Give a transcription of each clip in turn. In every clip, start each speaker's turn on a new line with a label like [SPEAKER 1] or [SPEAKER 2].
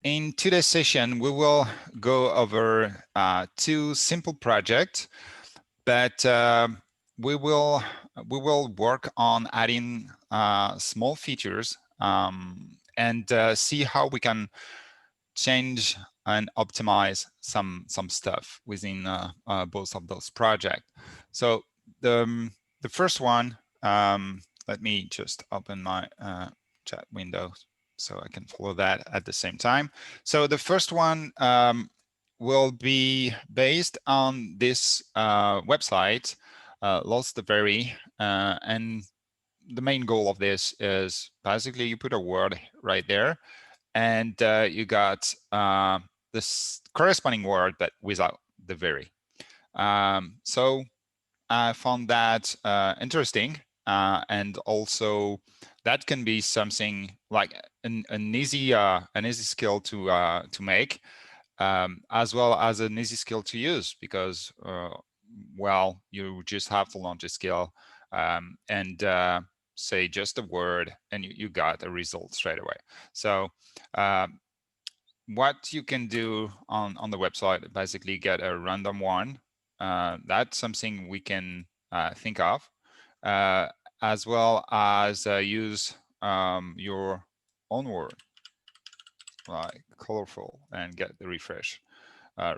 [SPEAKER 1] In today's session, we will go over two simple projects, but we will work on adding small features and see how we can change and optimize some stuff within both of those projects. So the first one, let me just open my chat window so I can follow that at the same time. So the first one will be based on this website, Lost the Very, and the main goal of this is basically you put a word right there, and you got this corresponding word, but without the very. So I found that interesting, and also that can be something like an easy skill to make, as well as an easy skill to use, because well, you just have to launch a skill and say just a word, and you got a result straight away. So what you can do on the website, basically get a random one. That's something we can think of, as well as use your own word, like colorful, and get the refresh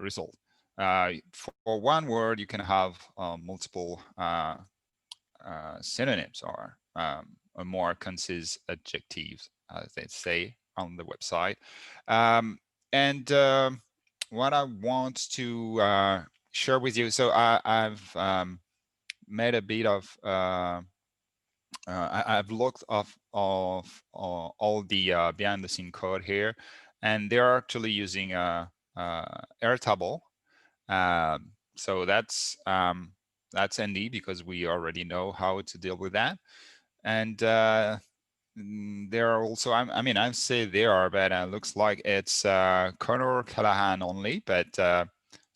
[SPEAKER 1] result. For one word, you can have multiple synonyms, or more concise adjectives, as they say on the website. And what I want to share with you, so I've made a bit of I've looked of all the behind the scene code here, and they're actually using Airtable. So that's handy, because we already know how to deal with that. And there are also, I mean, I say there are, but looks like it's Connor Callahan only. But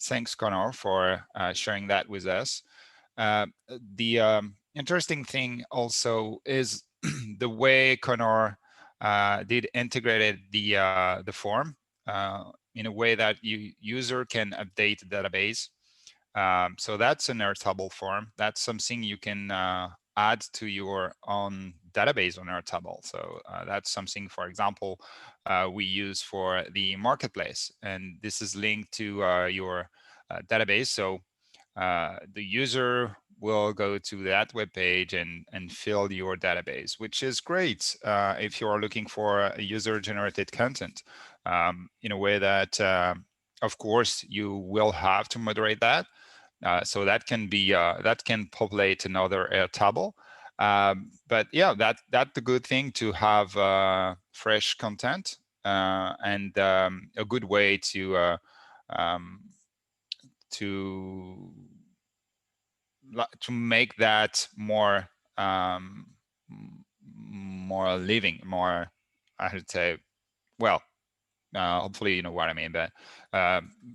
[SPEAKER 1] thanks, Connor, for sharing that with us. The interesting thing also is the way Connor did integrated the form in a way that user can update the database. So that's an Airtable form. That's something you can add to your own database on Airtable. So that's something, for example, we use for the marketplace, and this is linked to your database. So the user will go to that web page and fill your database, which is great if you are looking for a user-generated content in a way that, of course, you will have to moderate that. So that can be that can populate another Airtable. But yeah, that's the good thing, to have fresh content and a good way to make that more more living, more, I should say, well, hopefully you know what I mean, but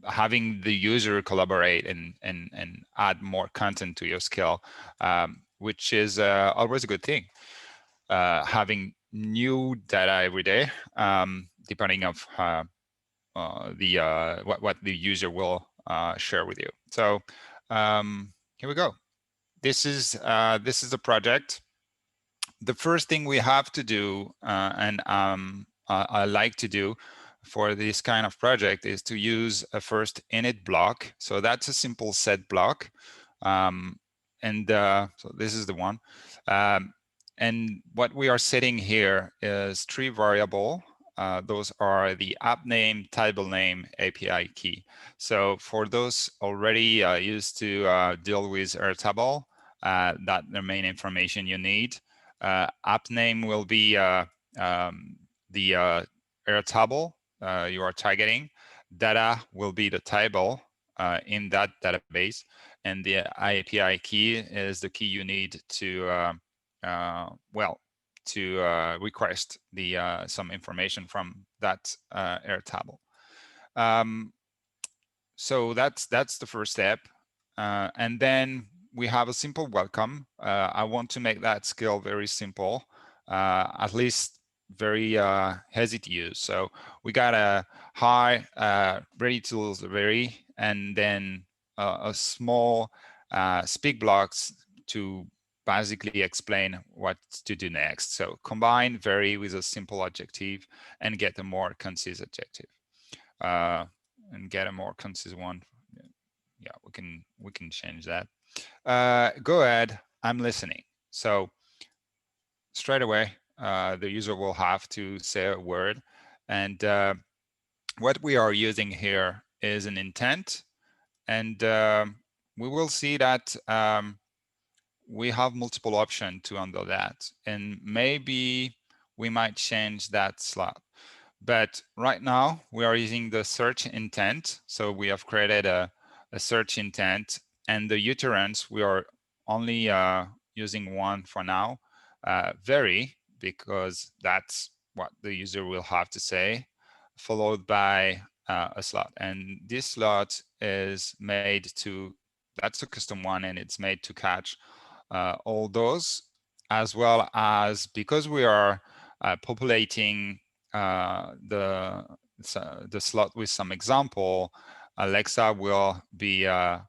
[SPEAKER 1] having the user collaborate and add more content to your skill, which is always a good thing. Having new data every day, depending of what the user will share with you. So here we go. This is the project. The first thing we have to do, and I like to do for this kind of project, is to use a first init block. So that's a simple set block. And so this is the one. And what we are setting here is 3 variables. Those are the app name, table name, API key. So for those already used to deal with Airtable, that's the main information you need. App name will be the Airtable you are targeting. Data will be the table in that database, and the API key is the key you need to request the some information from that Airtable. So that's the first step, and then we have a simple welcome. I want to make that skill very simple, at least very easy to use. So we got a high ready tools very, and then a small speak blocks to basically explain what to do next. So combine very with a simple adjective and get a more concise adjective, and get a more concise one. Yeah, we can change that. Go ahead, I'm listening. So straight away, the user will have to say a word. And what we are using here is an intent. And we will see that we have multiple options to handle that. And maybe we might change that slot. But right now we are using the search intent. So we have created a search intent, and the utterance, we are only using one for now, vary, because that's what the user will have to say, followed by a slot. And this slot is made to, that's a custom one, and it's made to catch all those, as well as, because we are populating the slot with some example, Alexa will be um,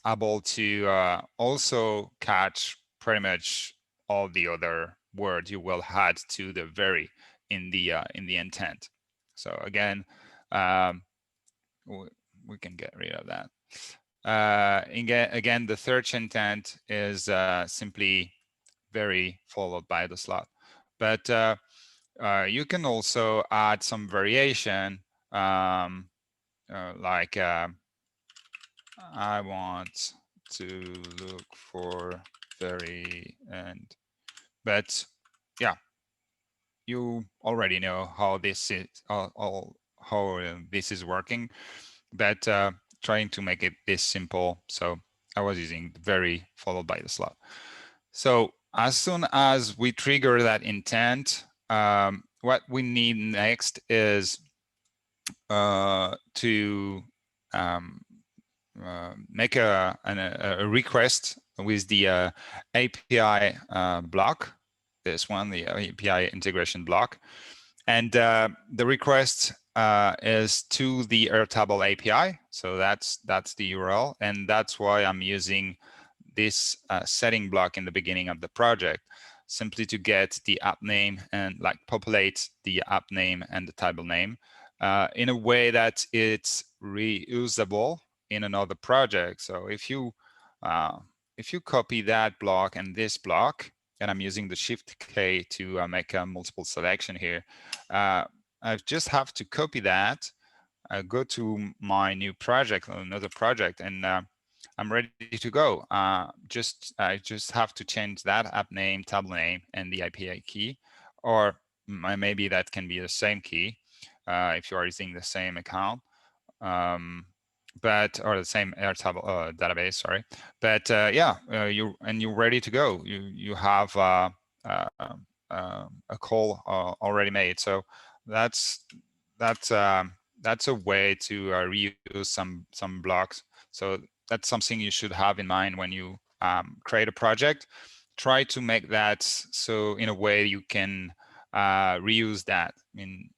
[SPEAKER 1] able to also catch pretty much all the other words you will add to the very in the intent. So again, um, we can get rid of that. Again, the search intent is simply very followed by the slot. But you can also add some variation, like I want to look for very, and but yeah, you already know how this is how this is working, but trying to make it this simple. So I was using very followed by the slot. So as soon as we trigger that intent, what we need next is to make a request with the API block, this one, the API integration block. And the request is to the Airtable API. So that's the URL. And that's why I'm using this setting block in the beginning of the project, simply to get the app name and like populate the app name and the table name in a way that it's reusable in another project. So if you copy that block and this block, and I'm using the Shift K to make a multiple selection here, I just have to copy that, go to my new project, another project, and I'm ready to go. I just have to change that app name, table name, and the API key, or maybe that can be the same key if you are using the same account, or the same Airtable database. Sorry, but yeah, you're ready to go. You have a call already made. So that's that's a way to reuse some blocks. So that's something you should have in mind when you create a project. Try to make that so in a way you can reuse that in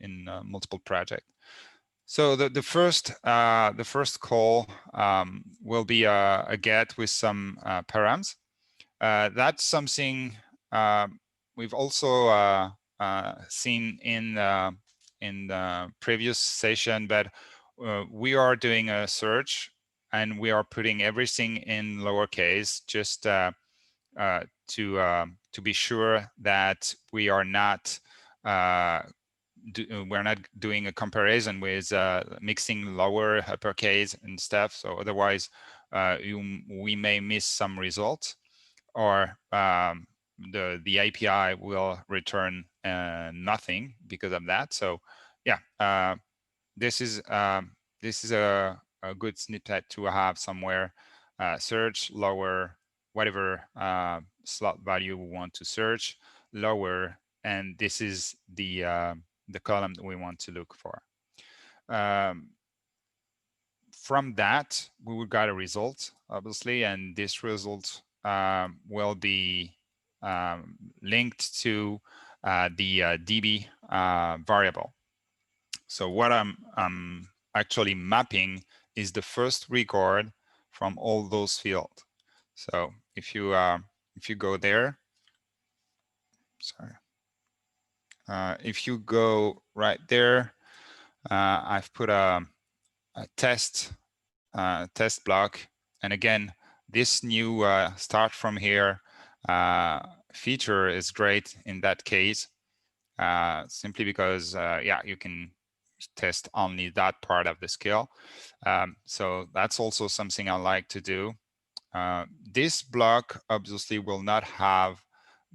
[SPEAKER 1] multiple projects. So the first call will be a get with some params. That's something we've also seen in the previous session, but we are doing a search and we are putting everything in lowercase, just to be sure that we are not we're not doing a comparison with mixing lower, uppercase and stuff. So otherwise, we may miss some results, or the API will return nothing because of that. So yeah, this is a good snippet to have somewhere. Search lower, whatever slot value we want to search, lower, and this is the column that we want to look for. From that, we will get a result, obviously, and this result will be linked to the DB variable. So what I'm actually mapping is the first record from all those fields. So if you go there, sorry, if you go right there, I've put a test block, and again, this new start from here feature is great in that case, simply because yeah, you can test only that part of the skill. So that's also something I like to do. This block obviously will not have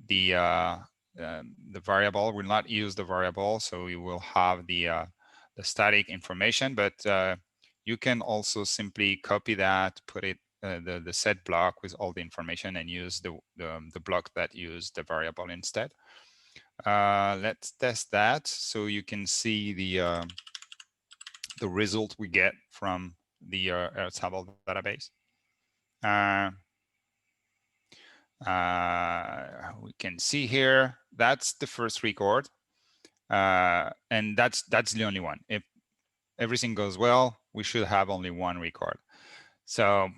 [SPEAKER 1] the variable, will not use the variable, so we will have the static information, but you can also simply copy that, put it the set block with all the information, and use the block that used the variable instead. Let's test that so you can see the result we get from the Airtable database. We can see here that's the first record, and that's the only one. If everything goes well, we should have only one record. So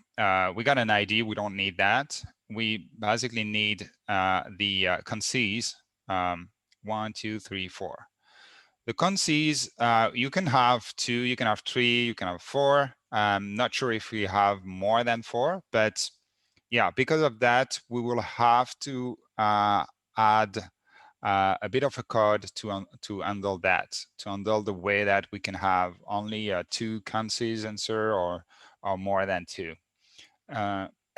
[SPEAKER 1] we got an ID. We don't need that. We basically need the concise 1, 2, 3, 4. The concise, you can have 2, you can have 3, you can have 4. I'm not sure if we have more than 4, but yeah, because of that, we will have to add a bit of a code to handle that, to handle the way that we can have only 2 concise answer or more than 2.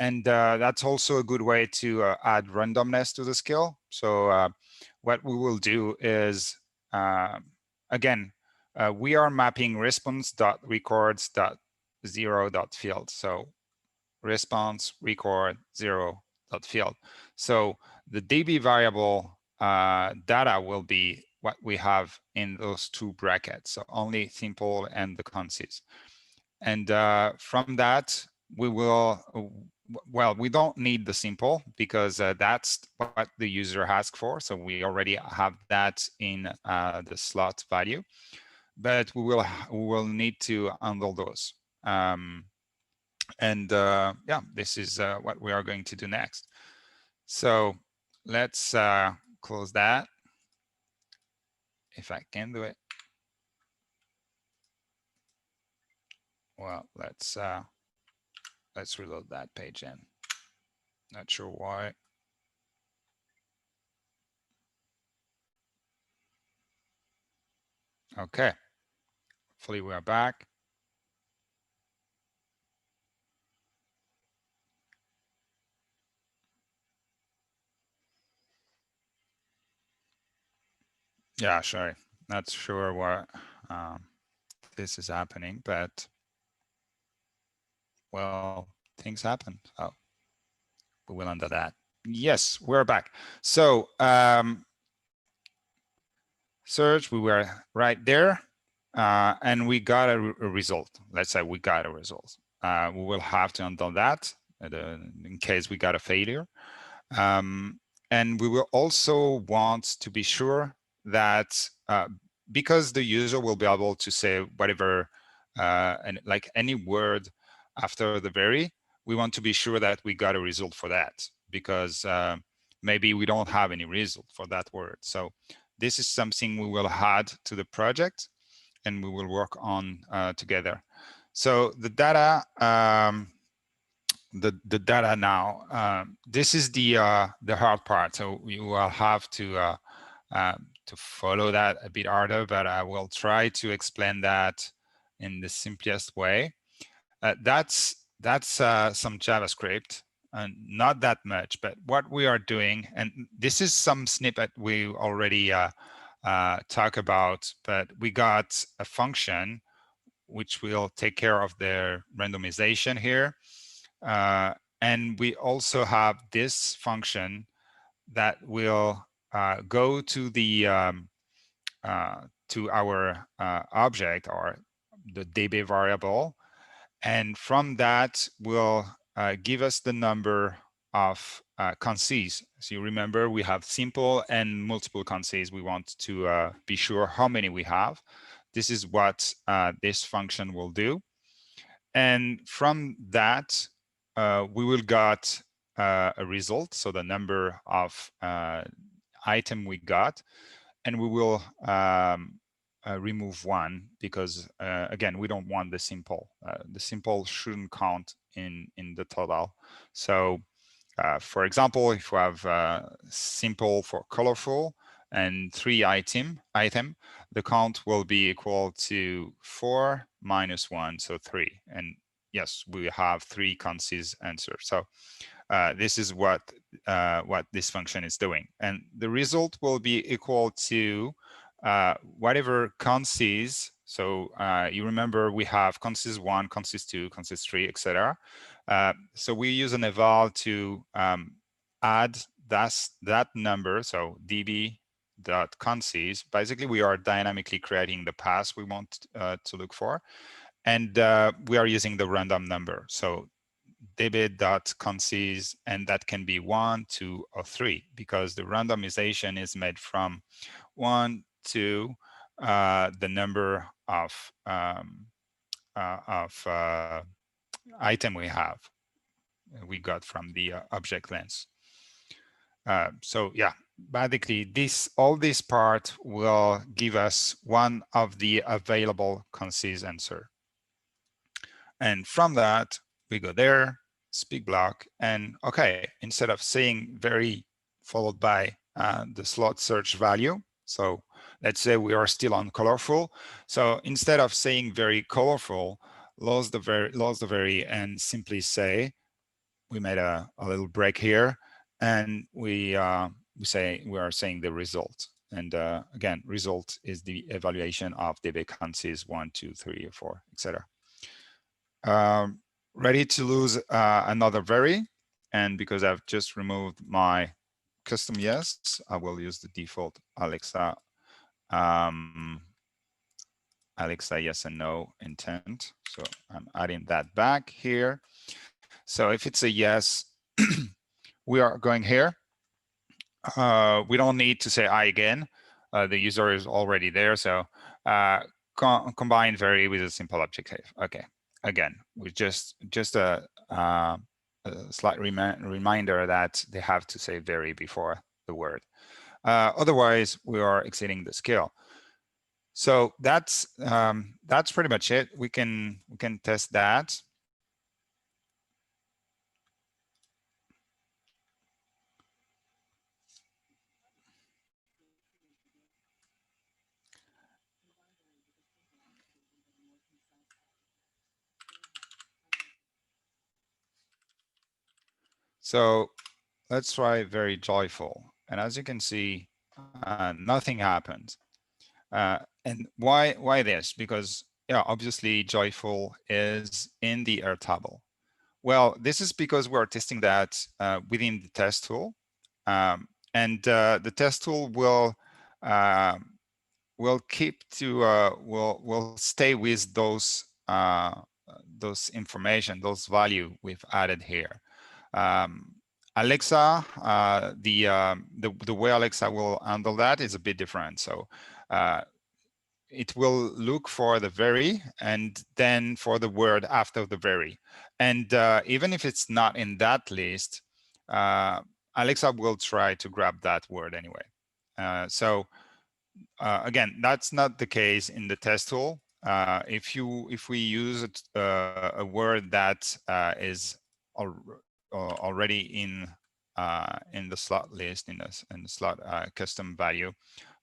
[SPEAKER 1] And that's also a good way to add randomness to the skill. So what we will do is, again, we are mapping response.records.0.field. So response record 0.field. So the DB variable data will be what we have in those 2 brackets. So only simple and the concise. And from that, we will, well, we don't need the simple because that's what the user asks for. So we already have that in the slot value, but we will need to handle those. And yeah, this is what we are going to do next. So let's close that, if I can do it. Well, let's reload that page in. Not sure why. Okay, hopefully we are back. Yeah, sorry, not sure what this is happening, but well, things happen. Oh, we will undo that. Yes, we're back. So search, we were right there, and we got a result. Let's say we got a result. We will have to undo that in case we got a failure. And we will also want to be sure that because the user will be able to say whatever, and like any word after the very, we want to be sure that we got a result for that, because maybe we don't have any result for that word. So this is something we will add to the project and we will work on together. So the data, the data now, this is the hard part. So you will have to follow that a bit harder, but I will try to explain that in the simplest way. That's some JavaScript, and not that much, but what we are doing, and this is some snippet we already talk about, but we got a function which will take care of the randomization here. And we also have this function that will go to the to our object, or the DB variable, and from that will give us the number of concise. So you remember we have simple and multiple concise. We want to be sure how many we have. This is what this function will do. And from that, we will get a result. So the number of item we got, and we will remove one because again, we don't want the simple. The simple shouldn't count in the total. So for example, if we have simple for colorful and 3 item, the count will be equal to 4 minus 1, so 3. And yes, we have 3 concise answers. So this is what this function is doing. And the result will be equal to whatever concise. So you remember we have concise 1, concise 2, concise 3, etc. So we use an eval to add that number, so db.concise. Basically, we are dynamically creating the path we want to look for. And we are using the random number. So db.concise, and that can be 1, 2, or 3, because the randomization is made from 1 to the number of item we got from the object lens. So yeah, basically all this part will give us one of the available concise answer. And from that, we go there, speak block, and okay, instead of saying very followed by the slot search value, so let's say we are still on colorful. So instead of saying very colorful, lose the very, and simply say, we made a little break here, and we are saying the result. And again, result is the evaluation of db concise 1, 2, 3, or 4, etc. Ready to lose another very, and because I've just removed my custom yes, I will use the default Alexa Alexa yes and no intent. So I'm adding that back here. So if it's a yes, we are going here. We don't need to say I again. The user is already there. So combine very with a simple objective. Okay. Again, with just a slight reminder that they have to say very before the word. Otherwise, we are exceeding the scale. So that's pretty much it. We can test that. So let's try very joyful. And as you can see, nothing happens. And why this? Because yeah, obviously joyful is in the Airtable. Well, this is because we're testing that within the test tool. And the test tool will keep to will stay with those information, those value we've added here. Alexa, the way Alexa will handle that is a bit different. So it will look for the very and then for the word after the very. And even if it's not in that list, Alexa will try to grab that word anyway. So again, that's not the case in the test tool. If we use a word that is already in the slot list, in the slot custom value,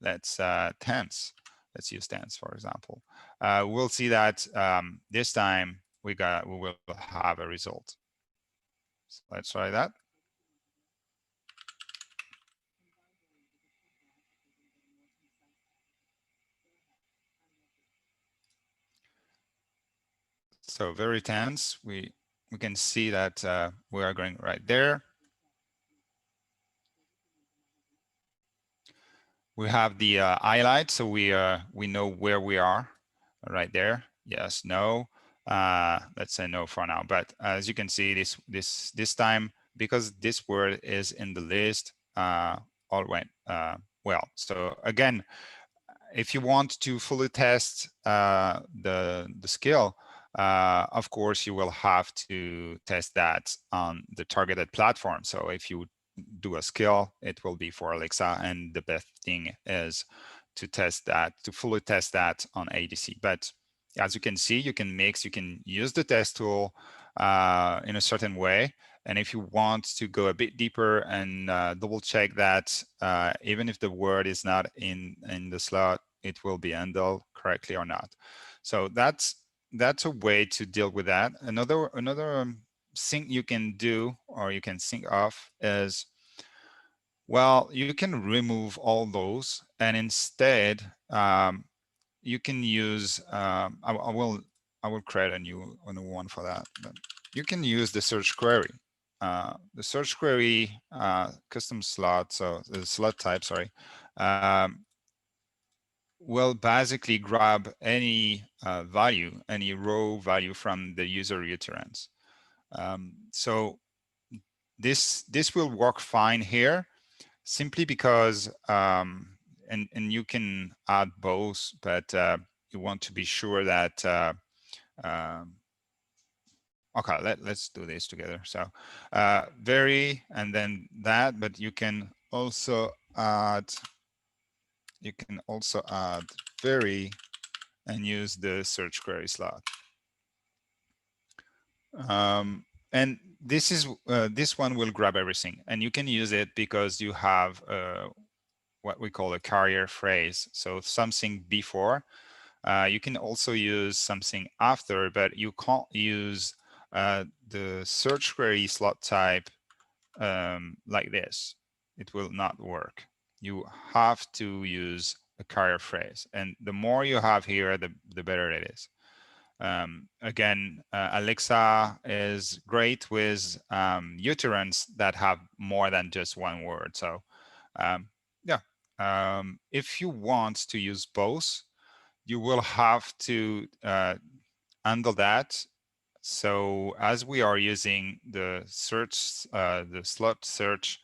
[SPEAKER 1] let's let's use tense, for example. We'll see that this time we will have a result. So let's try that. So very tense. We can see that we are going right there. We have the highlight, so we know where we are right there. Yes, no. Let's say no for now. But as you can see, this time, because this word is in the list, all went well. So again, if you want to fully test the skill, of course, you will have to test that on the targeted platform. So if you do a skill, it will be for Alexa, and the best thing is to test that, to fully test that on ADC. But as you can see, you can mix, you can use the test tool in a certain way. And if you want to go a bit deeper and double check that, even if the word is not in the slot, it will be handled correctly or not. So that's a way to deal with that. Another thing you can do, or you can think of, is, well, you can remove all those, and instead you can use, I will create a new one for that. But you can use the search query. The search query custom slot, so the slot type, sorry, will basically grab any value, any row value from the user utterance. So this will work fine here, simply because, and you can add both, but you want to be sure that, okay, let's do this together. So vary, and then that, but you can also add, vary and use the search query slot. And this one will grab everything, and you can use it because you have what we call a carrier phrase. So something before. You can also use something after, but you can't use the search query slot type like this. It will not work. You have to use a carrier phrase, and the more you have here, the better it is. Again, Alexa is great with utterance that have more than just one word. So yeah, if you want to use both, you will have to handle that. So as we are using the search, the slot search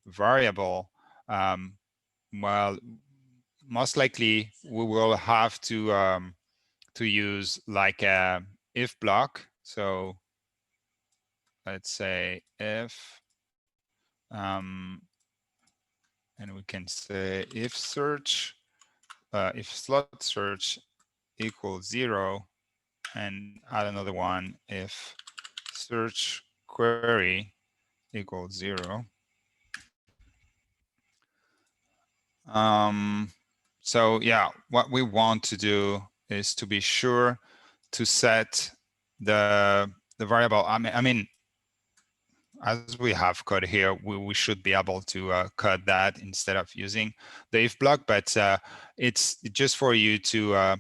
[SPEAKER 1] variable, well, most likely we will have to use like a if block. So let's say if, and we can say if search, if slot search equals 0, and add another one if search query equals 0. So yeah, what we want to do is to be sure to set the variable. I mean, as we have code here, we should be able to cut that instead of using the if block, but it's just for you to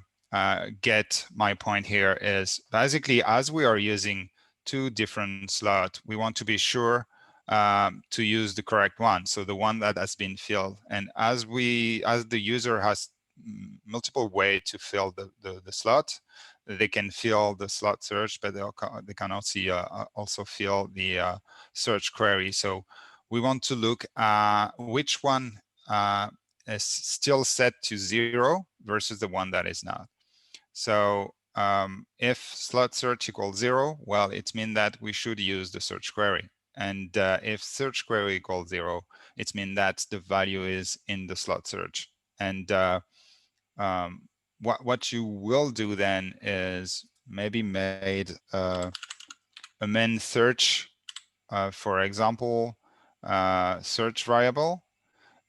[SPEAKER 1] get my point here is basically, as we are using two different slots, we want to be sure to use the correct one, so the one that has been filled. And as the user has multiple ways to fill the slot, they can fill the slot search, but they can also fill the search query. So we want to look at which one is still set to 0 versus the one that is not. So if slot search equals 0, well, it means that we should use the search query. And if search query equals 0, it means that the value is in the slot search. And what you will do then is maybe made a main search, for example, search variable,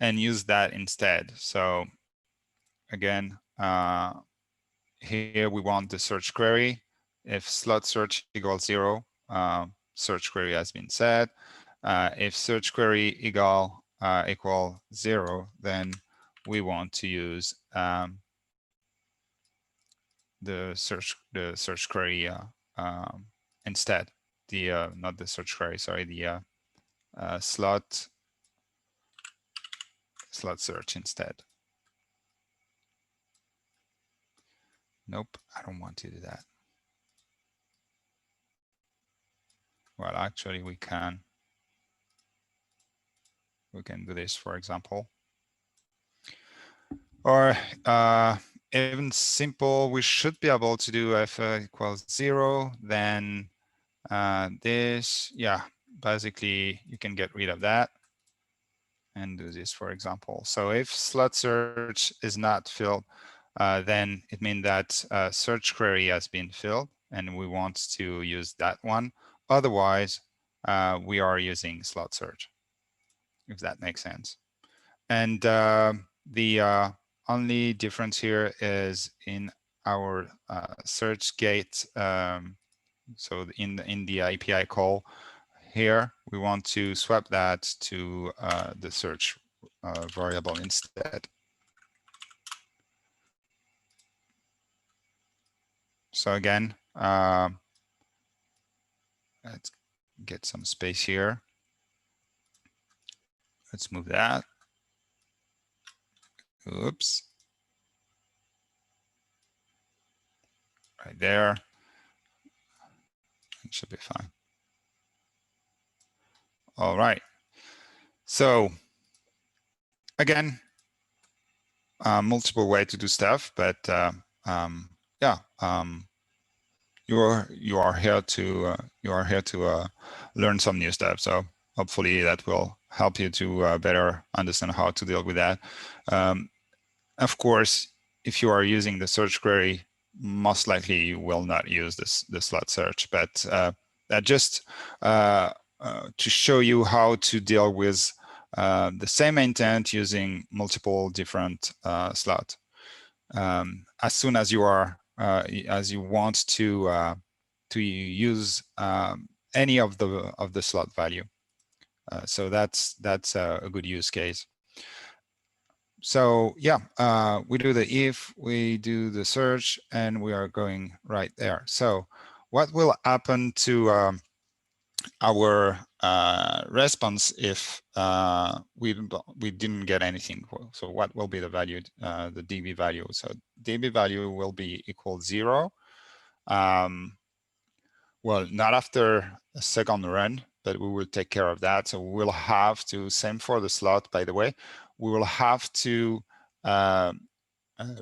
[SPEAKER 1] and use that instead. So again, here we want the search query. If slot search equals 0, search query has been set. If search query equal 0, then we want to use the search query instead. The not the search query, sorry, the slot search instead. Nope, I don't want to do that. Well, actually we can. We can do this, for example. Or even simple, we should be able to do if equals 0, then this, yeah, basically you can get rid of that and do this, for example. So if slot search is not filled, then it means that search query has been filled and we want to use that one. Otherwise, we are using slot search, if that makes sense. And the only difference here is in our search gate. So in the API call here, we want to swap that to the search variable instead. So again, let's get some space here. Let's move that. Oops. Right there. It should be fine. All right. So again, multiple way to do stuff, but yeah, you are here to learn some new stuff. So hopefully that will help you to better understand how to deal with that. Of course, if you are using the search query, most likely you will not use the slot search, but that just to show you how to deal with the same intent using multiple different slots. As soon as you are as you want to use any of the slot value, so that's a good use case. So yeah, we do the if, we do the search, and we are going right there. So what will happen to our response if we didn't get anything? So what will be the value, the DB value? So DB value will be equal 0. Well, not after a second run, but we will take care of that. So we'll have to, same for the slot, by the way, we will have to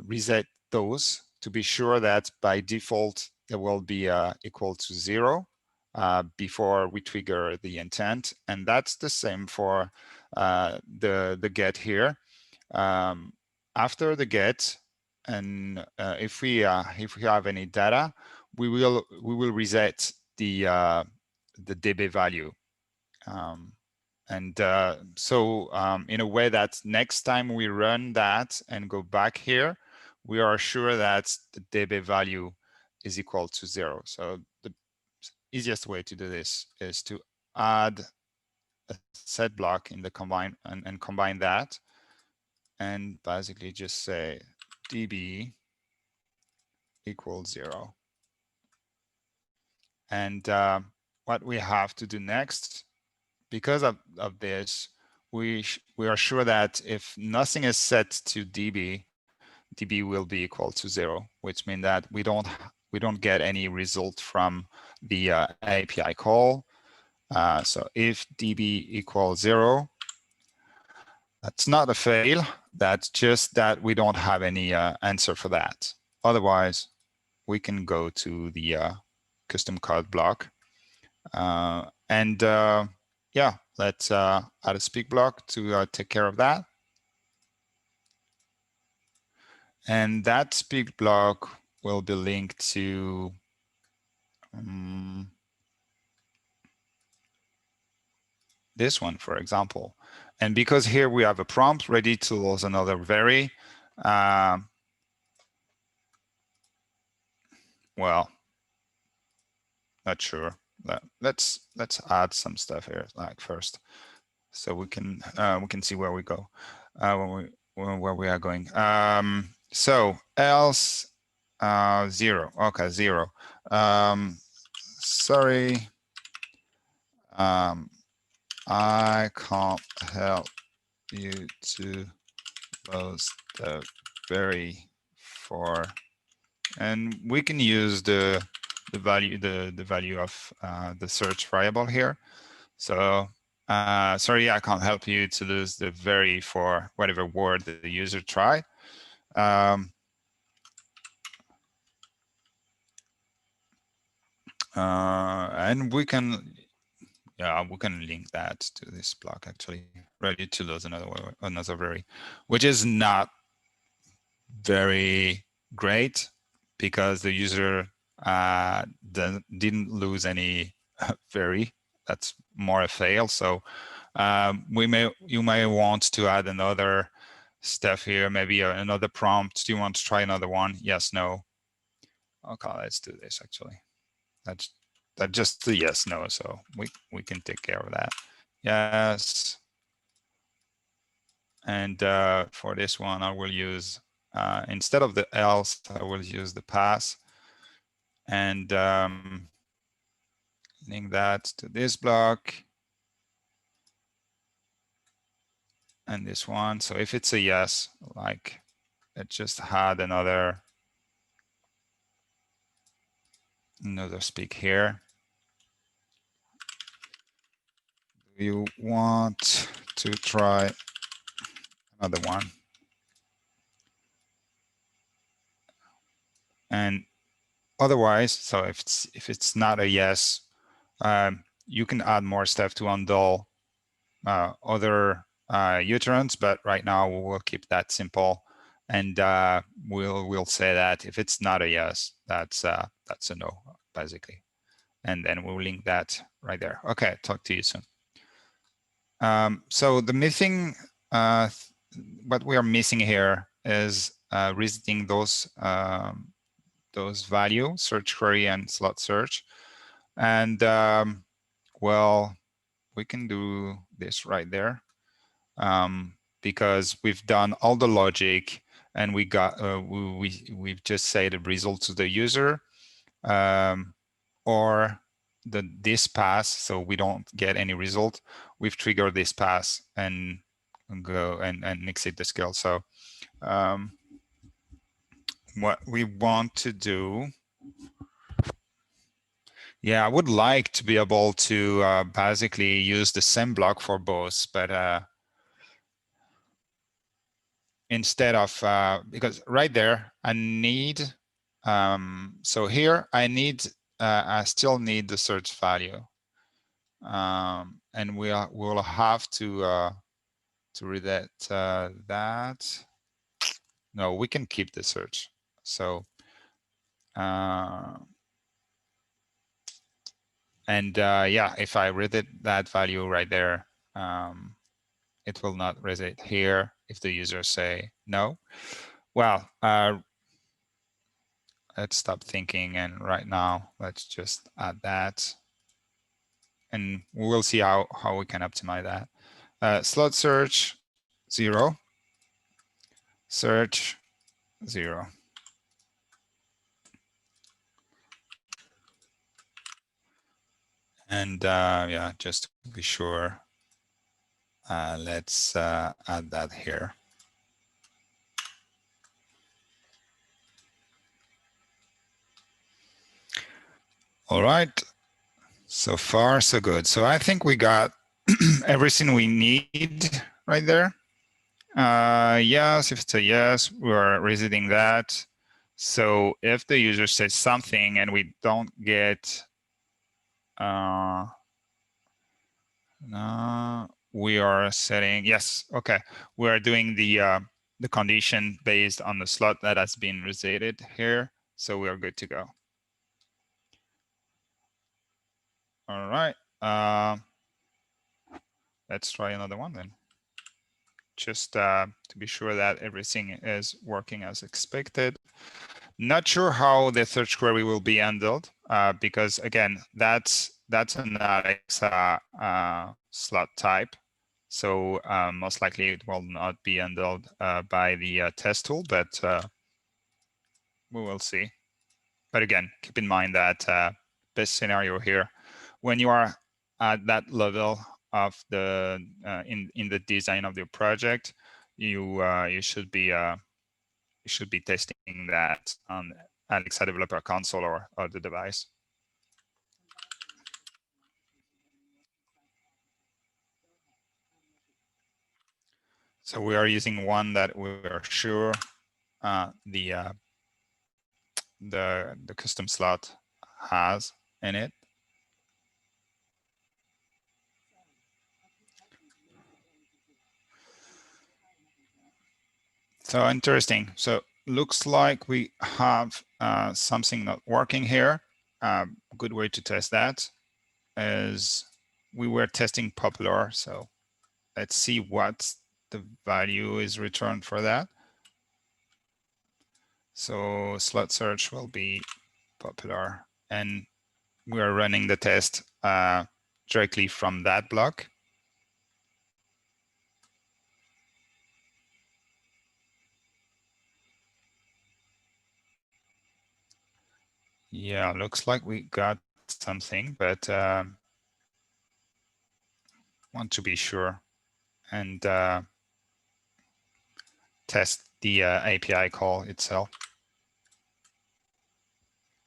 [SPEAKER 1] reset those to be sure that by default, it will be equal to 0 before we trigger the intent. And that's the same for the get here. After the get, and if we have any data, we will reset the DB value, so in a way that next time we run that and go back here, we are sure that the DB value is equal to 0. So the easiest way to do this is to add a set block in the combine and combine that, and basically just say DB equals 0. And what we have to do next, because of this, we are sure that if nothing is set to DB, DB will be equal to 0, which means that we don't get any result from the API call. So if DB equals 0, that's not a fail. That's just that we don't have any answer for that. Otherwise, we can go to the custom code block. Yeah, let's add a speak block to take care of that. And that speak block will be linked to this one, for example. And because here we have a prompt ready to lose another vary, well, not sure. Let's add some stuff here, like first, so we can see where we go, where we are going. So else 0. Okay, 0. Sorry, I can't help you to lose the vary for, and we can use the value of the search variable here. So Sorry, I can't help you to lose the very for whatever word the user try. And we can, yeah, we can link that to this block actually. Ready to lose another very, which is not very great because the user didn't lose any very. That's more a fail. So you may want to add another stuff here, maybe another prompt. Do you want to try another one? Yes, no. Okay, let's do this actually. That's just the yes, no. So we can take care of that. Yes. And for this one, I will use, instead of the else, I will use the pass and link that to this block and this one. So if it's a yes, like it just had another speak here. Do you want to try another one? And otherwise, so if it's not a yes, you can add more stuff to undo other U-turns, but right now we'll keep that simple, and we'll say that if it's not a yes, that's a no, basically, and then we'll link that right there. Okay, talk to you soon. So the missing, what we are missing here is resetting those value, search query and slot search, and well, we can do this right there. Because we've done all the logic and we got we've just said the result to the user, or this pass, so we don't get any result. We've triggered this pass and go and exit the skill. So what we want to do, yeah, I would like to be able to basically use the same block for both, but instead of, because right there, I need, so here I need, I still need the search value. And we'll have to read that. No, we can keep the search. So, yeah, if I read that value right there, it will not reset here if the user say no. Well, let's stop thinking, and right now let's just add that, and we'll see how we can optimize that. Slot search 0, search 0. And yeah, just to be sure, let's add that here. All right, so far so good. So I think we got everything we need right there. Yes, if it's a yes, we're resetting that. So if the user says something and we don't get, no, we are setting, yes, okay. We are doing the condition based on the slot that has been resetted here. So we are good to go. All right. Let's try another one then. Just to be sure that everything is working as expected. Not sure how the search query will be handled, because again, that's an Alexa slot type. So most likely it will not be handled by the test tool, but we will see. But again, keep in mind that best scenario here, when you are at that level of the in the design of your project, you should be testing that on Alexa Developer Console or the device. So we are using one that we are sure the custom slot has in it. So interesting. So looks like we have something not working here. Good way to test that is we were testing popular. So let's see what the value is returned for that. So slot search will be popular, and we are running the test directly from that block. Yeah, looks like we got something, but want to be sure and test the API call itself.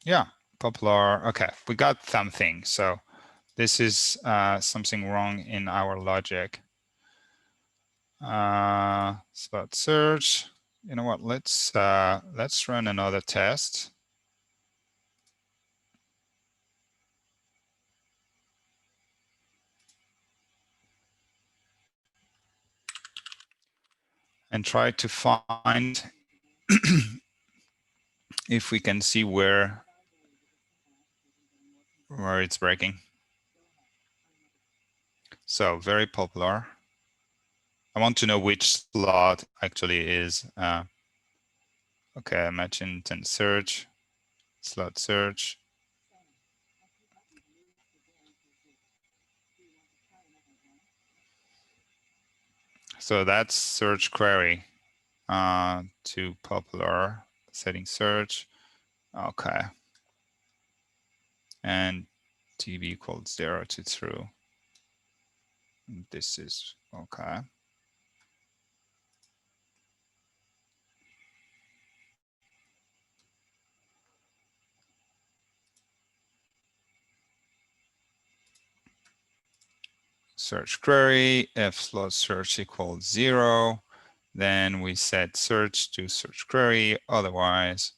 [SPEAKER 1] Yeah, popular. Okay, we got something. So this is something wrong in our logic. Slot search. You know what? Let's run another test. And try to find if we can see where it's breaking. So very popular. I want to know which slot actually is. Okay, match intent search, slot search. So that's search query to popular setting search. Okay. And TB equals 0 to true. This is okay. Search query, if slot search equals 0, then we set search to search query. Otherwise,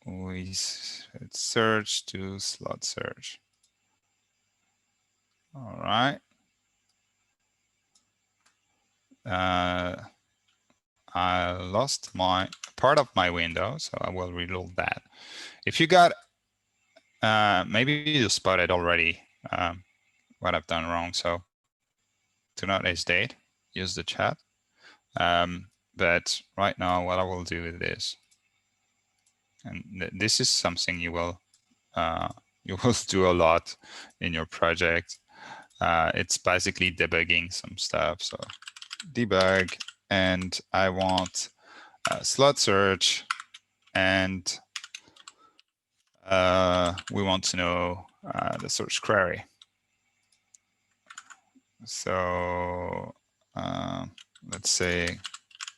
[SPEAKER 1] we set search to slot search. All right. I lost my part of my window, so I will reload that. If you got, maybe you spotted already what I've done wrong, so do not hesitate, use the chat. But right now, what I will do with this, and this is something you will do a lot in your project. It's basically debugging some stuff. So debug, and I want slot search, and we want to know the search query. So let's say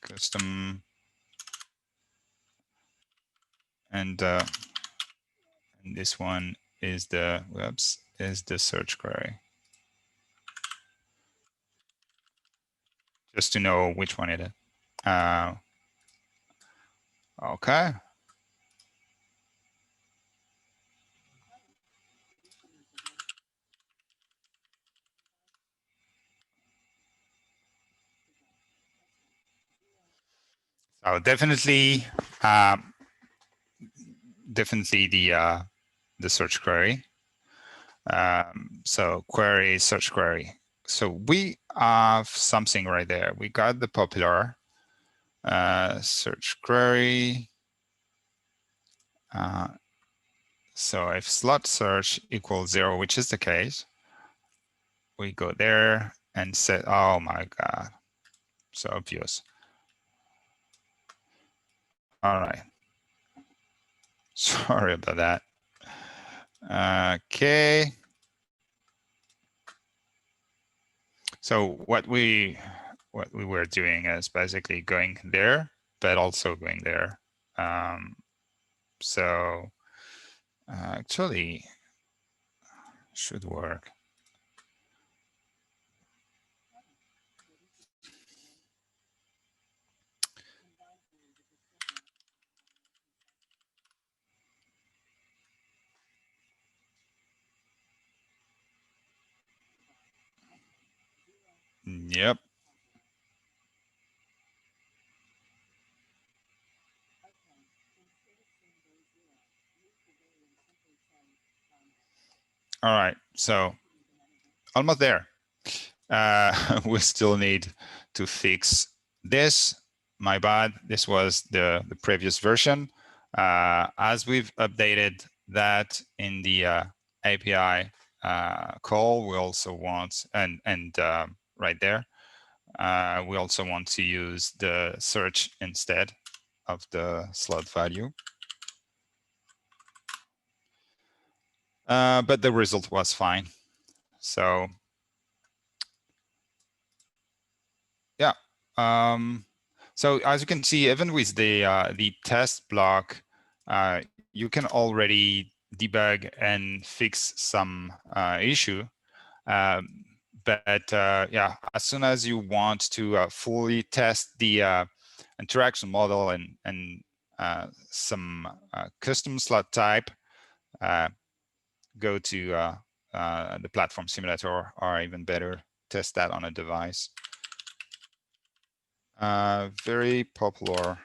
[SPEAKER 1] custom, and this one is the search query. Just to know which one it is. Okay. So definitely the search query. So query, search query. So we have something right there. We got the popular search query. So if slot search equals 0, which is the case, we go there and set, oh my God, so obvious. All right. Sorry about that. Okay. So what we were doing is basically going there, but also going there. So actually should work. Yep. All right, so almost there. We still need to fix this. My bad. This was the previous version. As we've updated that in the API call, we also want, and right there, we also want to use the search instead of the slot value. But the result was fine. So yeah. So as you can see, even with the test block, you can already debug and fix some issue. But yeah, as soon as you want to fully test the interaction model and some custom slot type, go to the platform simulator, or even better, test that on a device. Very popular.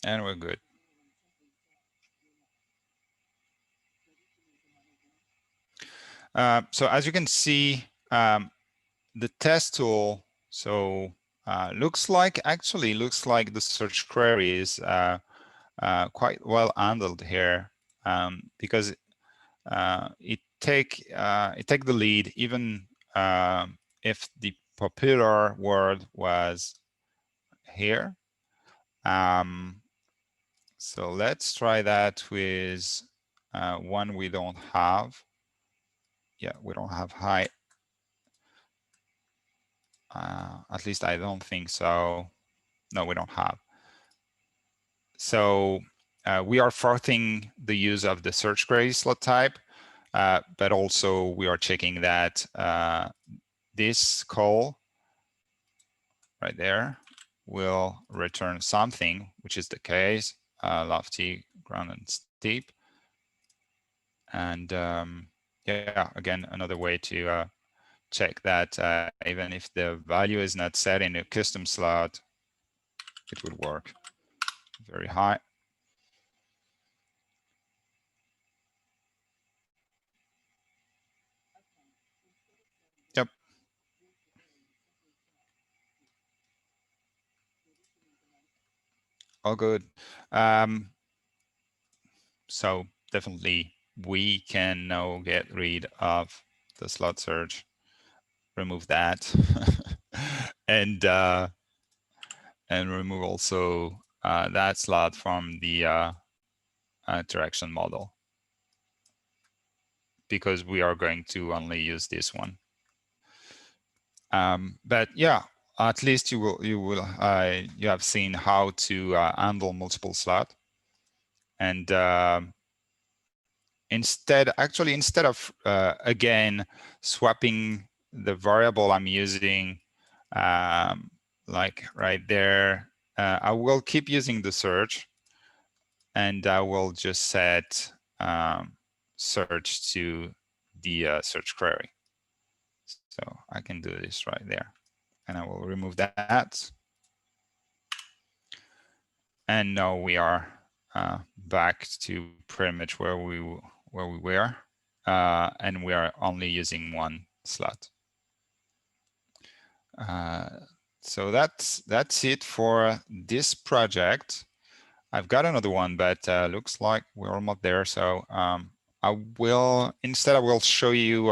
[SPEAKER 1] And we're good. So as you can see, the test tool, so looks like the search query is quite well handled here, because it take the lead even if the popular word was here. So let's try that with one we don't have. Yeah, we don't have high. At least I don't think so. No, we don't have. So we are forcing the use of the search query slot type, but also we are checking that this call right there will return something, which is the case, lofty, ground, and steep. And yeah, again, another way to check that even if the value is not set in a custom slot, it would work. Very high. Yep. All good. So definitely we can now get rid of the slot search, remove that, and remove also that slot from the interaction model, because we are going to only use this one. But yeah, at least you have seen how to handle multiple slot, and instead of again swapping the variable I'm using, like right there, I will keep using the search, and I will just set search to the search query. So I can do this right there, and I will remove that. And now we are back to pretty much where we were, and we are only using one slot. So that's it for this project. I've got another one, but looks like we're almost there. So I will show you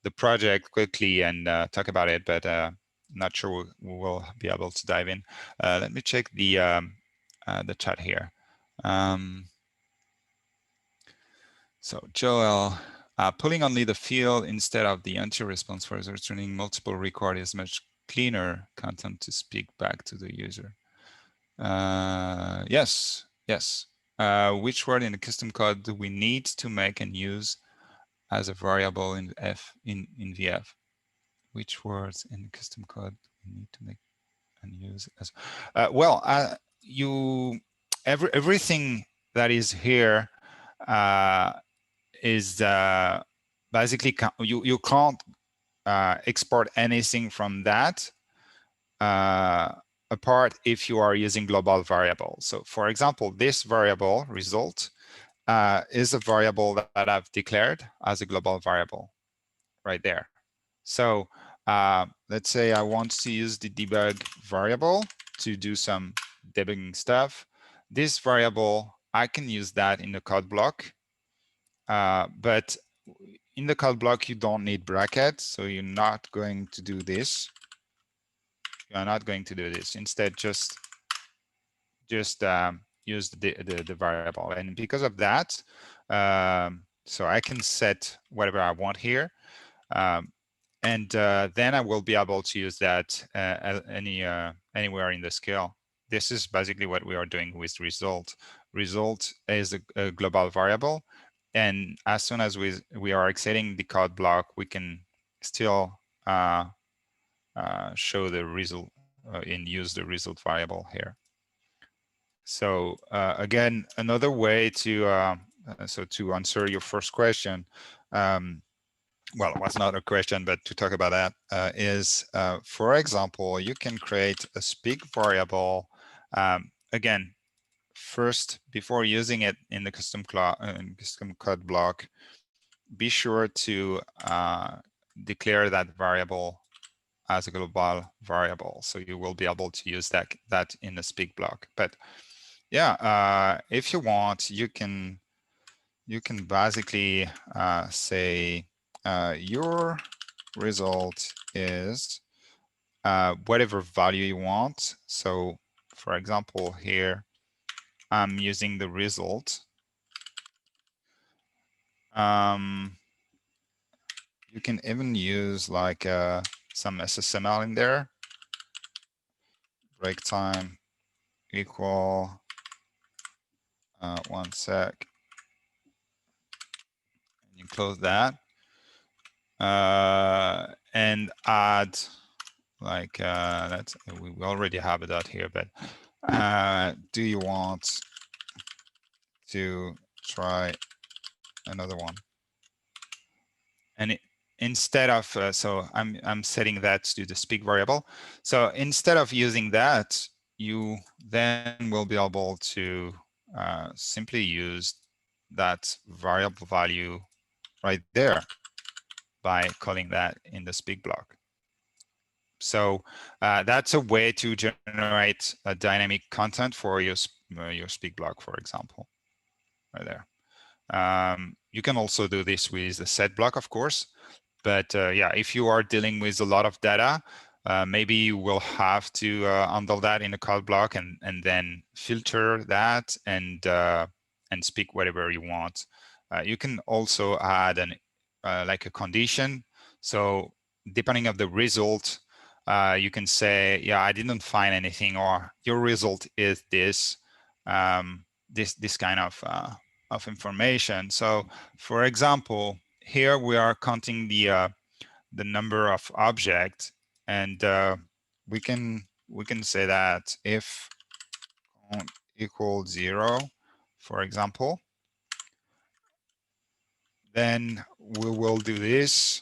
[SPEAKER 1] the project quickly and talk about it, but not sure we will be able to dive in. Let me check the chat here. So Joel, pulling only the field instead of the empty response for returning multiple record is much cleaner content to speak back to the user. Yes. Which word in the custom code do we need to make and use as a variable in VF? Which words in the custom code we need to make and use as? Well, everything that is here is basically you can't export anything from that apart if you are using global variable. So for example, this variable result is a variable that I've declared as a global variable right there. So let's say I want to use the debug variable to do some debugging stuff. This variable, I can use that in the code block, but in the code block, you don't need brackets, so you're not going to do this. You are not going to do this. Instead, just use the variable. And because of that, so I can set whatever I want here. And then I will be able to use that anywhere in the scale. This is basically what we are doing with result. Result is a global variable. And as soon as we are exiting the code block, we can still show the result and use the result variable here. So again, another way to to answer your first question, well, it was not a question, but to talk about that is, for example, you can create a speak variable. Again, first, before using it in the custom code block, be sure to declare that variable as a global variable. So you will be able to use that in the speak block. But yeah, if you want, you can basically say your result is whatever value you want. So for example, here I'm using the result. You can even use like some SSML in there. Break time equal 1 sec. And you close that. And add like that's we already have a dot here, but do you want to try another one? And instead of so I'm setting that to the speak variable. So instead of using that, you then will be able to simply use that variable value right there by calling that in the speak block. So that's a way to generate a dynamic content for your speak block, for example, right there. You can also do this with the set block, of course. But yeah, if you are dealing with a lot of data, maybe you will have to handle that in a code block and then filter that and speak whatever you want. You can also add like a condition. So depending on the result, you can say, yeah, I didn't find anything, or your result is this, this kind of information. So for example, here we are counting the number of objects, and we can say that if count equals 0, for example, then we will do this.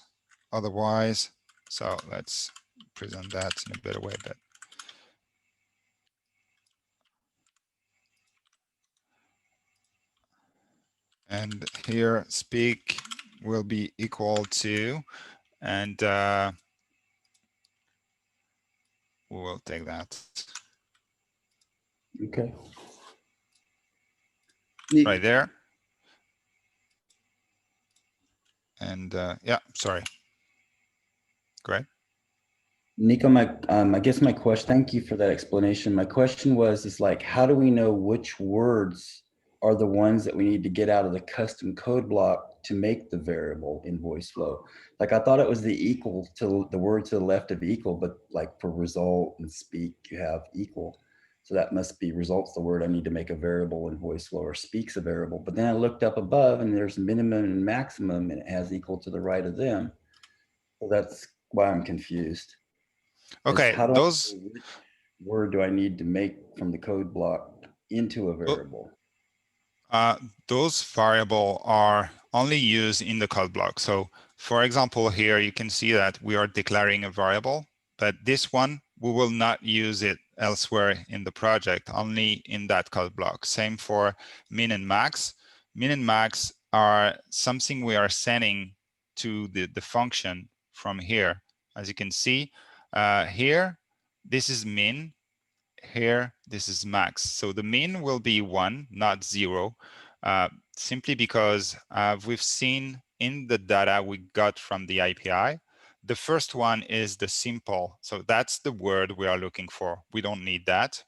[SPEAKER 1] Otherwise, so let's present that in a better way. But and here speak will be equal to, and we will take that.
[SPEAKER 2] Okay.
[SPEAKER 1] Right there. And yeah, sorry. Go ahead.
[SPEAKER 2] Nico, I guess my question, thank you for that explanation. My question is like, how do we know which words are the ones that we need to get out of the custom code block to make the variable in Voiceflow? Like, I thought it was the equal to the word to the left of equal, but like for result and speak, you have equal. So that must be results the word I need to make a variable in Voiceflow, or speaks a variable. But then I looked up above and there's minimum and maximum, and it has equal to the right of them. So that's why I'm confused.
[SPEAKER 1] Okay,
[SPEAKER 2] How do
[SPEAKER 1] those
[SPEAKER 2] which word do I need to make from the code block? into a variable?
[SPEAKER 1] Those variables are only used in the code block. So for example, here you can see that we are declaring a variable, but this one, we will not use it elsewhere in the project, only in that code block. Same for min and max. Min and max are something we are sending to the function from here. As you can see here, this is min. Here, this is max. So the min will be 1, not 0, simply because we've seen in the data we got from the API, the first one is the simple. So that's the word we are looking for. We don't need that.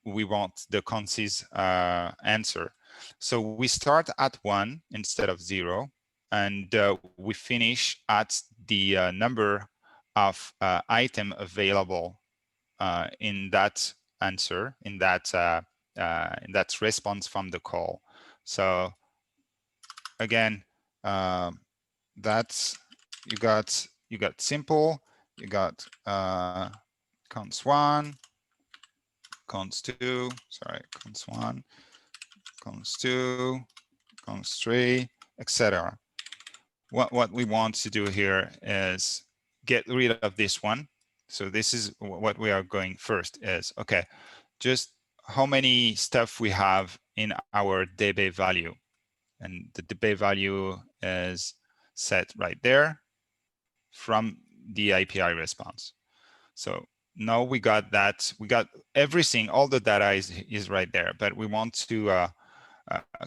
[SPEAKER 1] We want the concise answer. So we start at 1 instead of 0, and we finish at the number of item available in that answer, in that response from the call. So again, that's you got simple, you got const 1, const 2, sorry, const 1, const 2, const 3, etc. What we want to do here is get rid of this one. So this is what we are going first is, okay, just how many stuff we have in our DB value. And the DB value is set right there from the API response. So now we got that, we got everything, all the data is right there, but we want to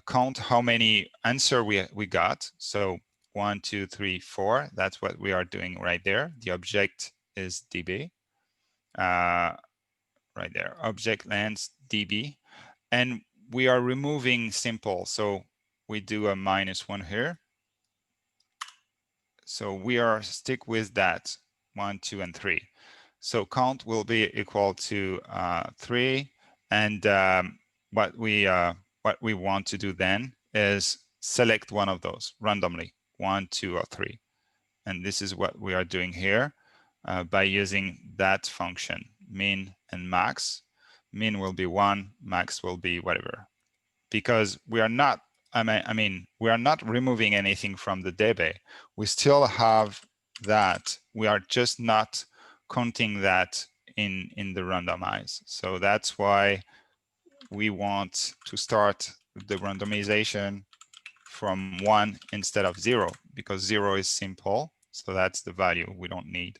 [SPEAKER 1] count how many answer we got. So 1, 2, 3, 4, that's what we are doing right there. The object is DB. Right there, object length DB, and we are removing simple. So we do a -1 here. So we are stick with that 1, 2, and 3. So count will be equal to 3, and what we want to do then is select one of those randomly, 1, 2, or 3, and this is what we are doing here by using that function min and max. Min will be 1, max will be whatever, because we are not, we are not removing anything from the DB. We still have that. We are just not counting that in the randomize. So that's why we want to start the randomization from 1 instead of 0, because 0 is simple. So that's the value we don't need.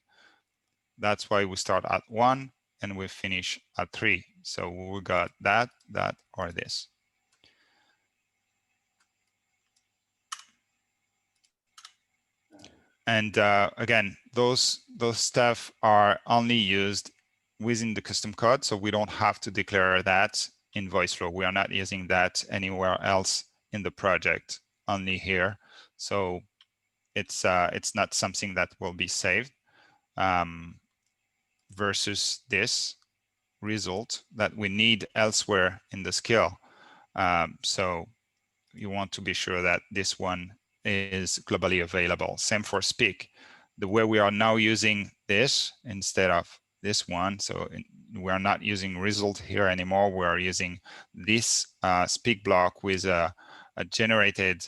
[SPEAKER 1] That's why we start at 1 and we finish at 3. So we got that, or this. And again, those stuff are only used within the custom code, so we don't have to declare that in Voiceflow. We are not using that anywhere else in the project, only here. So it's not something that will be saved versus this result that we need elsewhere in the skill. So you want to be sure that this one is globally available. Same for speak. The way we are now using this instead of this one, so we are not using result here anymore. We are using this speak block with a generated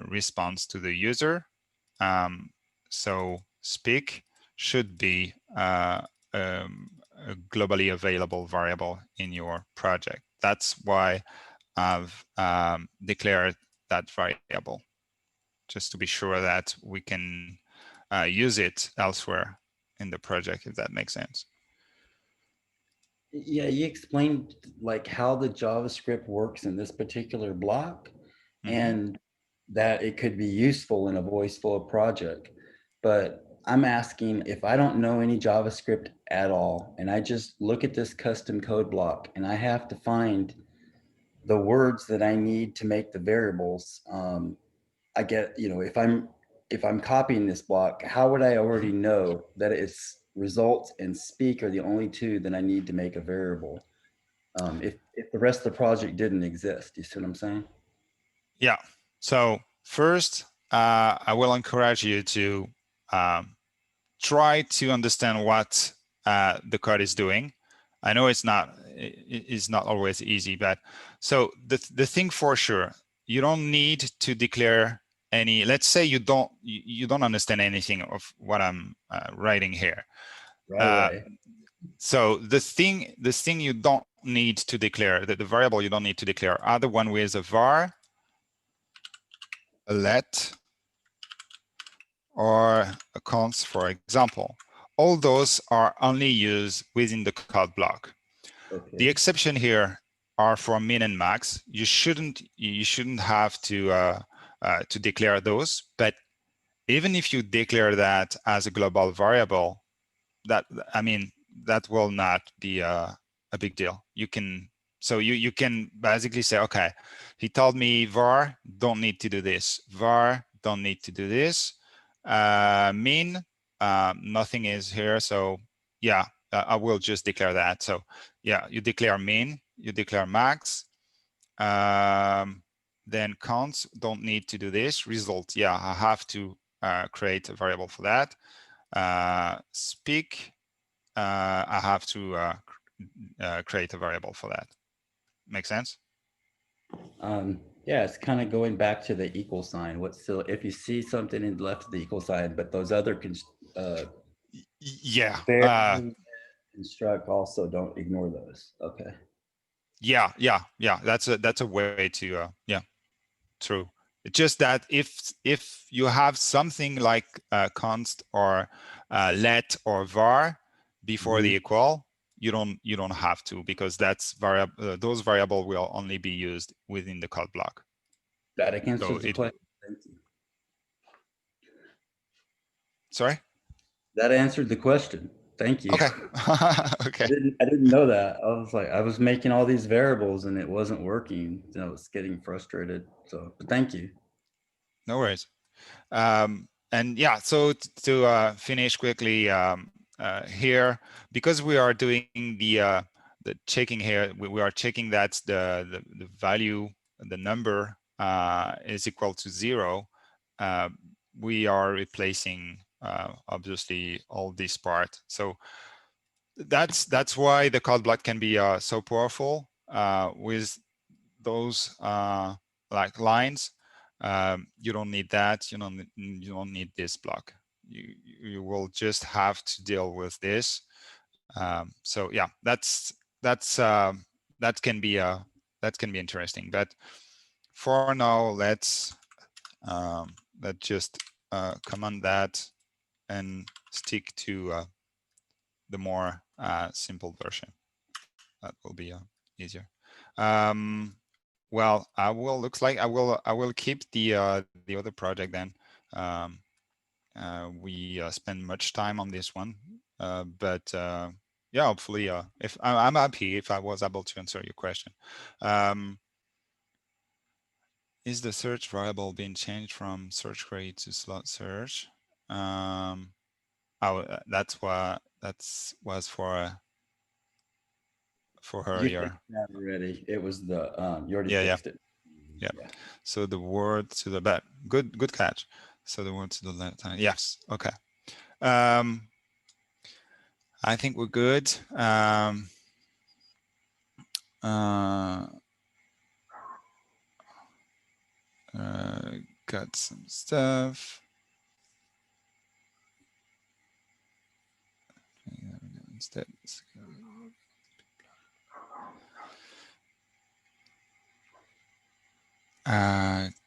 [SPEAKER 1] response to the user. So speak should be a globally available variable in your project. That's why I've declared that variable, just to be sure that we can use it elsewhere in the project, if that makes sense.
[SPEAKER 2] Yeah, you explained like how the JavaScript works in this particular block, and that it could be useful in a Voiceflow project. But I'm asking, if I don't know any JavaScript at all, and I just look at this custom code block and I have to find the words that I need to make the variables, I get, if I'm copying this block, how would I already know that it's results and speak are the only two that I need to make a variable? If the rest of the project didn't exist, you see what I'm saying?
[SPEAKER 1] Yeah. So first, I will encourage you to try to understand what the code is doing. I know it's not is not always easy. But so the thing for sure, you don't need to declare any. Let's say you don't understand anything of what I'm writing here.
[SPEAKER 2] Right.
[SPEAKER 1] So this thing you don't need to declare, the variable you don't need to declare, are the one with a var, a let, or a const, for example. All those are only used within the code block.
[SPEAKER 2] Okay.
[SPEAKER 1] The exception here are for min and max. You shouldn't have to declare those, but even if you declare that as a global variable, that will not be a big deal. You can basically say, okay, he told me var don't need to do this, var don't need to do this, min nothing is here, so yeah, I will just declare that. So yeah, you declare min, you declare max, then counts don't need to do this, result, yeah, I have to create a variable for that. Speak, I have to create a variable for that. Make sense?
[SPEAKER 2] Yeah, it's kind of going back to the equal sign. What's still, if you see something in left of the equal sign, but those other
[SPEAKER 1] Yeah.
[SPEAKER 2] construct also, don't ignore those. Okay.
[SPEAKER 1] Yeah. That's a way to yeah, true. It's just that if you have something like const or let or var before the equal, you don't have to, because that's variable. Those variable will only be used within the code block.
[SPEAKER 2] That answers
[SPEAKER 1] So
[SPEAKER 2] the question. Thank you.
[SPEAKER 1] Sorry?
[SPEAKER 2] That answered the question. Thank you.
[SPEAKER 1] Okay. Okay.
[SPEAKER 2] I didn't know that. I was making all these variables and it wasn't working. I was getting frustrated. So, but thank you.
[SPEAKER 1] No worries. And yeah, so to finish quickly here, because we are doing the checking here, we are checking that the value, the number is equal to 0. We are replacing obviously all this part. So that's why the code block can be so powerful with those like lines. You don't need that. You don't need this block. You will just have to deal with this. So yeah, that can be interesting. But for now, let's just command that and stick to the more simple version. That will be easier. Well, looks like I will keep the other project then. We spend much time on this one, but yeah, hopefully, if I'm happy if I was able to answer your question. Is the search variable being changed from search query to slot search? Oh, that's what was for her.
[SPEAKER 2] You fixed that already. It was the you already fixed it.
[SPEAKER 1] Yeah. So the word to the back. Good catch. So the word to the left hand. Yes. Okay. I think we're good. Got some stuff. Instead.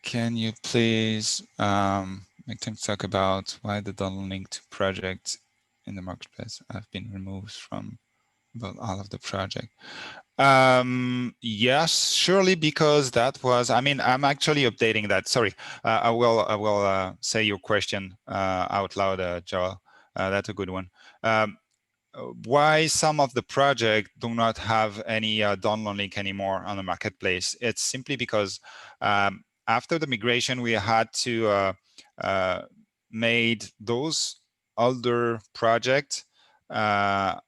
[SPEAKER 1] Can you please make time to talk about why the download link to project in the marketplace have been removed from about all of the project? Yes, surely, because that was, I'm actually updating that. Sorry, I will say your question out loud, Joel. That's a good one. Why some of the project do not have any download link anymore on the marketplace? It's simply because after the migration, we had to made those older projects as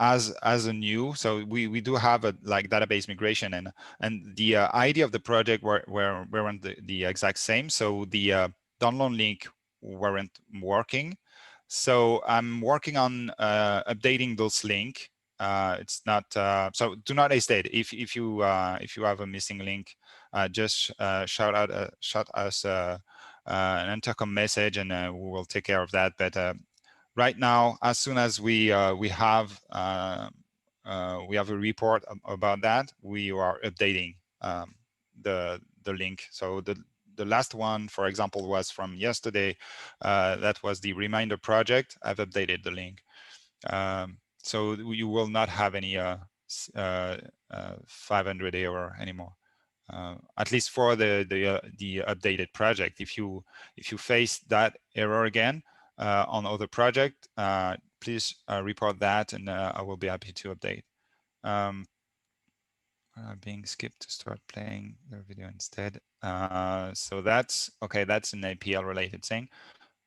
[SPEAKER 1] a new. So we do have a like database migration, and the ID of the project weren't the exact same. So the download link weren't working. So I'm working on updating those link It's not so. Do not hesitate. If you have a missing link, just shout us an intercom message, and we will take care of that. But right now, as soon as we have a report about that, we are updating the link. So the last one, for example, was from yesterday. That was the reminder project. I've updated the link. So you will not have any 500 error anymore. At least for the updated project. If you face that error again on other project, please report that, and I will be happy to update. Being skipped to start playing their video instead. So that's okay. That's an APL related thing.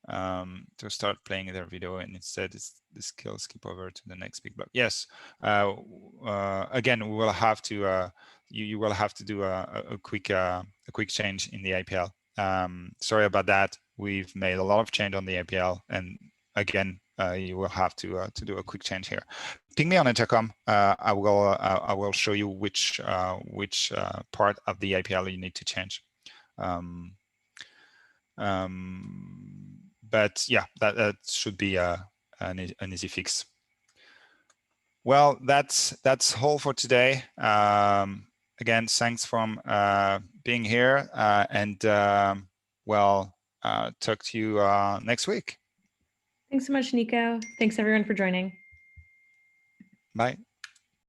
[SPEAKER 1] To start playing their video, and instead it's the skill skip over to the next big block. Yes. Again, we will have to you will have to do a quick change in the APL. Sorry about that. We've made a lot of change on the APL, and again, you will have to do a quick change here. Ping me on intercom. I will show you which part of the APL you need to change. But yeah, that should be an easy fix. Well, that's all for today. Again, thanks for being here, and well, talk to you next week.
[SPEAKER 3] Thanks so much, Nico. Thanks everyone for joining.
[SPEAKER 1] Bye.